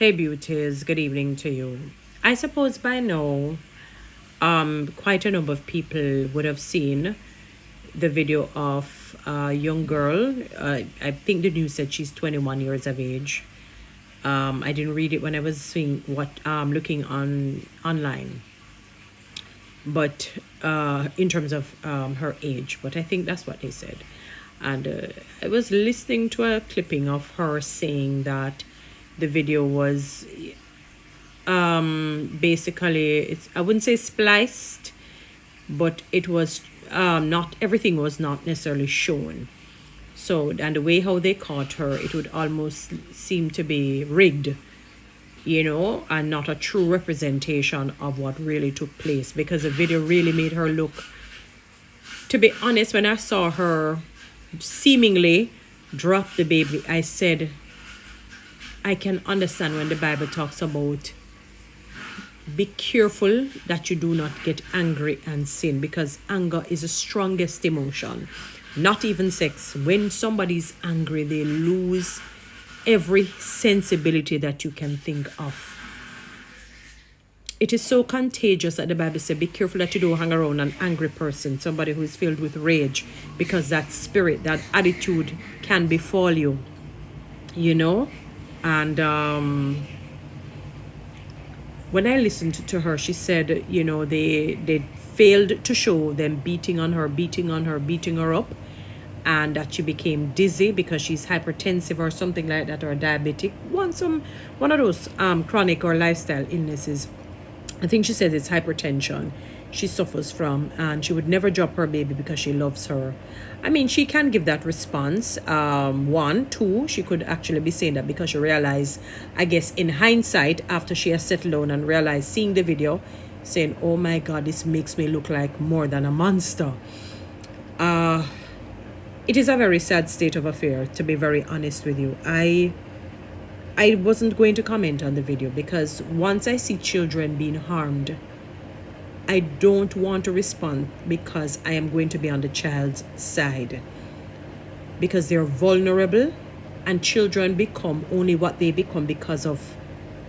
Hey beauties, good evening to you. I suppose by now, quite a number of people would have seen the video of a young girl. I think the news said she's 21 years of age. I didn't read it when I was seeing looking on online, but in terms of her age, but I think that's what they said. And I was listening to a clipping of her saying that the video was basically, it's, I wouldn't say spliced, but it was not everything was not necessarily shown. So, and the way how they caught her, it would almost seem to be rigged, and not a true representation of what really took place, because the video really made her look, to be honest, when I saw her seemingly drop the baby, I said, I can understand when the Bible talks about be careful that you do not get angry and sin, because anger is the strongest emotion. Not even sex. When somebody's angry, they lose every sensibility that you can think of. It is so contagious that the Bible says, be careful that you don't hang around an angry person, somebody who is filled with rage, because that spirit, that attitude can befall you, And when I listened to her, she said, they failed to show them beating on her, beating her up, and that she became dizzy because she's hypertensive or something like that, or diabetic, one of those chronic or lifestyle illnesses. I think she said it's hypertension she suffers from, and she would never drop her baby because she loves her. I mean, she can give that response. One, two, she could actually be saying that because she realized, I guess in hindsight, after she has settled down and realized, seeing the video, saying, oh my God, this makes me look like more than a monster. It is a very sad state of affair, to be very honest with you. I wasn't going to comment on the video because once I see children being harmed, I don't want to respond, because I am going to be on the child's side, because they're vulnerable, and children become only what they become because of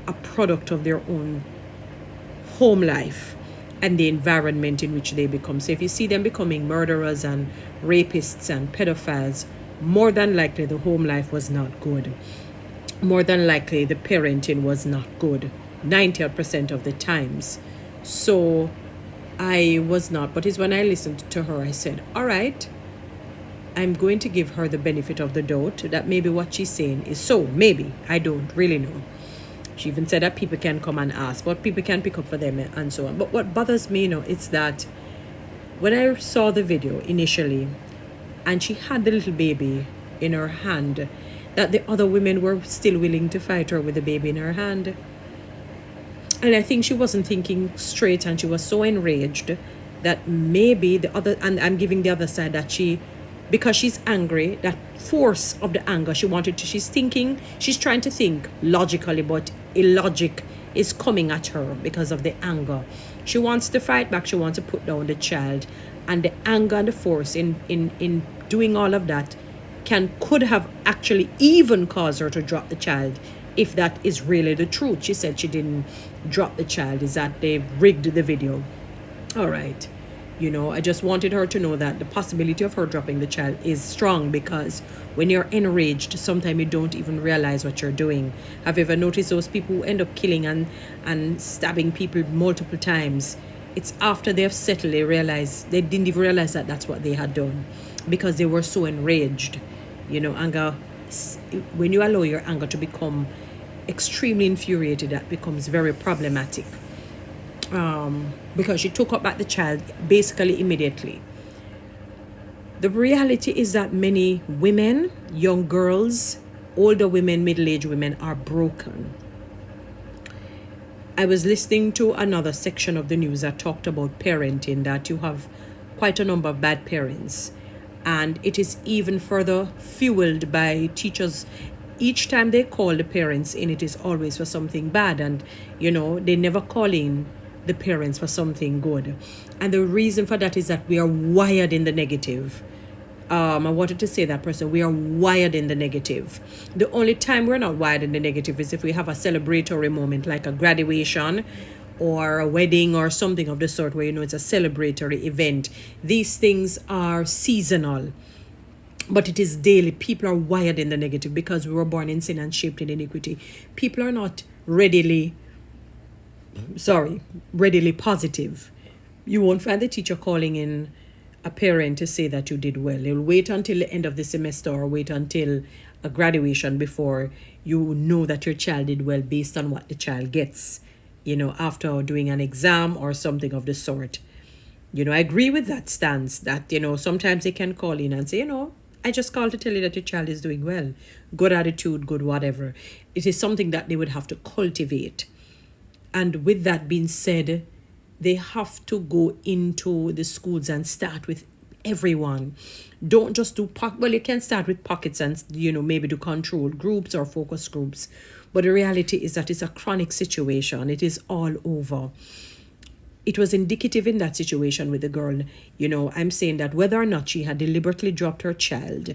a product of their own home life and the environment in which they become. So if you see them becoming murderers and rapists and pedophiles, more than likely the home life was not good. More than likely the parenting was not good 90% of the times. So I was not, but it's when I listened to her, I said, all right, I'm going to give her the benefit of the doubt that maybe what she's saying is so. Maybe. I don't really know. She even said that people can come and ask, but people can pick up for them and so on. But what bothers me, is that when I saw the video initially, and she had the little baby in her hand, that the other women were still willing to fight her with the baby in her hand. And I think she wasn't thinking straight, and she was so enraged that maybe the other, and I'm giving the other side, that because she's angry, that force of the anger, she's trying to think logically, but illogic is coming at her because of the anger. She wants to fight back, she wants to put down the child, and the anger and the force in doing all of that could have actually even caused her to drop the child, if that is really the truth. She said she didn't drop the child, is that they rigged the video. All right. I just wanted her to know that the possibility of her dropping the child is strong, because when you're enraged, sometimes you don't even realize what you're doing. Have you ever noticed those people who end up killing and stabbing people multiple times? It's after they've settled, they didn't even realize that that's what they had done, because they were so enraged. Anger, when you allow your anger to become extremely infuriated, that becomes very problematic. Because she took up back the child basically immediately. The reality is that many women, young girls, older women, middle-aged women are broken. I was listening to another section of the news that talked about parenting, that you have quite a number of bad parents, and it is even further fueled by teachers. Each time they call the parents in, it is always for something bad, and they never call in the parents for something good. And the reason for that is that we are wired in the negative. I wanted to say that person, we are wired in the negative. The only time we're not wired in the negative is if we have a celebratory moment like a graduation or a wedding or something of the sort where it's a celebratory event. These things are seasonal, but it is daily. People are wired in the negative because we were born in sin and shaped in iniquity. People are not readily positive. You won't find the teacher calling in a parent to say that you did well. They'll wait until the end of the semester or wait until a graduation before you know that your child did well based on what the child gets, after doing an exam or something of the sort. I agree with that stance that, sometimes they can call in and say, I just called to tell you that your child is doing well. Good attitude, good whatever. It is something that they would have to cultivate. And with that being said, they have to go into the schools and start with everyone. Don't just do you can start with pockets and maybe do controlled groups or focus groups, but the reality is that it's a chronic situation. It is all over. It was indicative in that situation with the girl. I'm saying that whether or not she had deliberately dropped her child,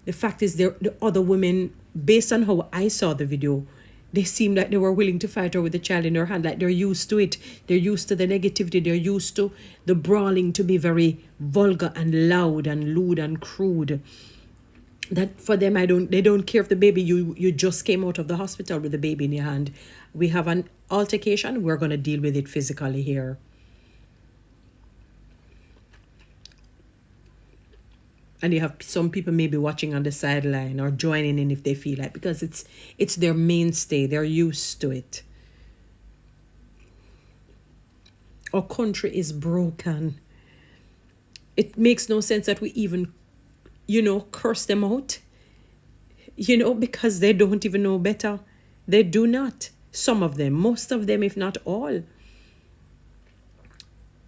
the fact is the other women, based on how I saw the video, they seemed like they were willing to fight her with the child in her hand. Like they're used to it. They're used to the negativity. They're used to the brawling to be very vulgar and loud and lewd and crude. That for them, they don't care if the baby, you just came out of the hospital with the baby in your hand. We have an altercation. We're going to deal with it physically here. And you have some people maybe watching on the sideline or joining in if they feel like, because it's their mainstay. They're used to it. Our country is broken. It makes no sense that we even, curse them out, because they don't even know better. They do not. Some of them, most of them, if not all.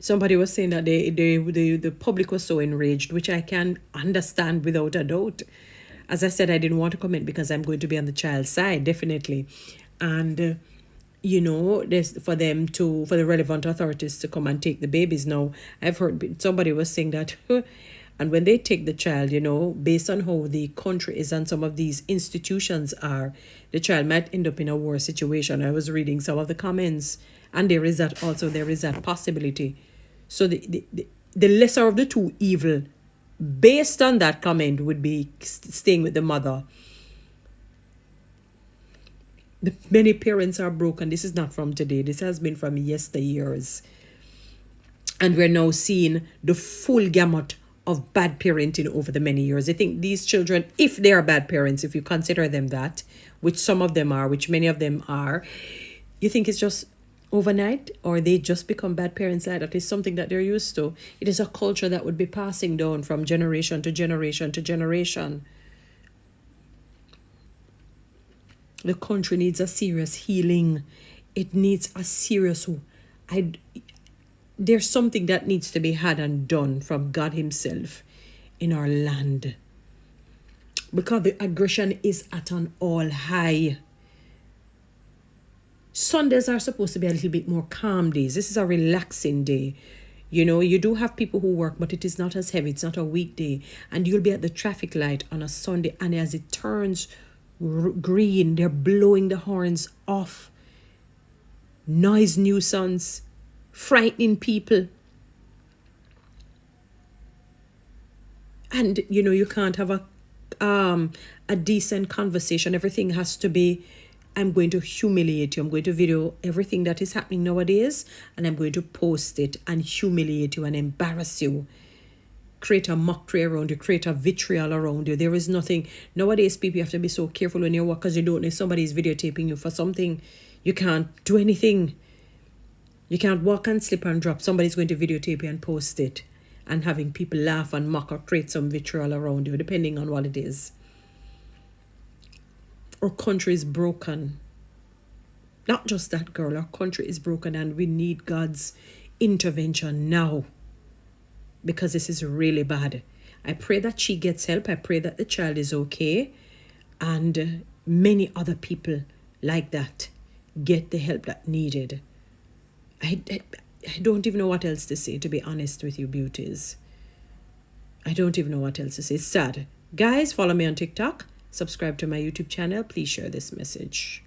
Somebody was saying that the public was so enraged, which I can understand without a doubt. As I said, I didn't want to comment because I'm going to be on the child's side, definitely. And, there's for the relevant authorities to come and take the babies. Now, I've heard somebody was saying that, and when they take the child, based on how the country is and some of these institutions are, the child might end up in a war situation. I was reading some of the comments, and there is that possibility. So the lesser of the two evil, based on that comment, would be staying with the mother. Many parents are broken. This is not from today. This has been from yesteryears. And we're now seeing the full gamut of bad parenting over the many years. I think these children, if they are bad parents, if you consider them that, which some of them are, which many of them are, you think it's just overnight, or they just become bad parents like that? Is something that they're used to. It is a culture that would be passing down from generation to generation to generation. The country needs a serious healing. It needs a serious... There's something that needs to be had and done from God himself in our land, because the aggression is at an all high. Sundays are supposed to be a little bit more calm days. This is a relaxing day. You do have people who work, but it is not as heavy. It's not a weekday. And you'll be at the traffic light on a Sunday, and as it turns green, they're blowing the horns off. Noise nuisance, frightening people. And, you can't have a decent conversation. Everything has to be, I'm going to humiliate you. I'm going to video everything that is happening nowadays, and I'm going to post it and humiliate you and embarrass you. Create a mockery around you, create a vitriol around you. There is nothing. Nowadays, people have to be so careful when you work, because you don't know if somebody's videotaping you for something. You can't do anything. You can't walk and slip and drop. Somebody's going to videotape you and post it, and having people laugh and mock or create some vitriol around you, depending on what it is. Our country is broken. Not just that, girl. Our country is broken, and we need God's intervention now, because this is really bad. I pray that she gets help. I pray that the child is okay, and many other people like that get the help that needed. I don't even know what else to say, to be honest with you, beauties. I don't even know what else to say. It's sad. Guys, follow me on TikTok. Subscribe to my YouTube channel. Please share this message.